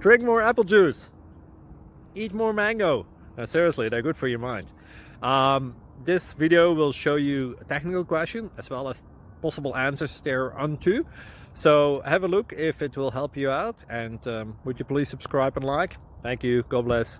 Drink more apple juice. Eat more mango. No, seriously, they're good for your mind. This video will show you a technical question as well as possible answers thereunto. So have a look if it will help you out, and would you please subscribe and like? Thank you. God bless.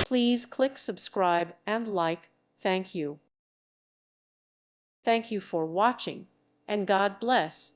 Please click subscribe and like. Thank you. Thank you for watching, and God bless.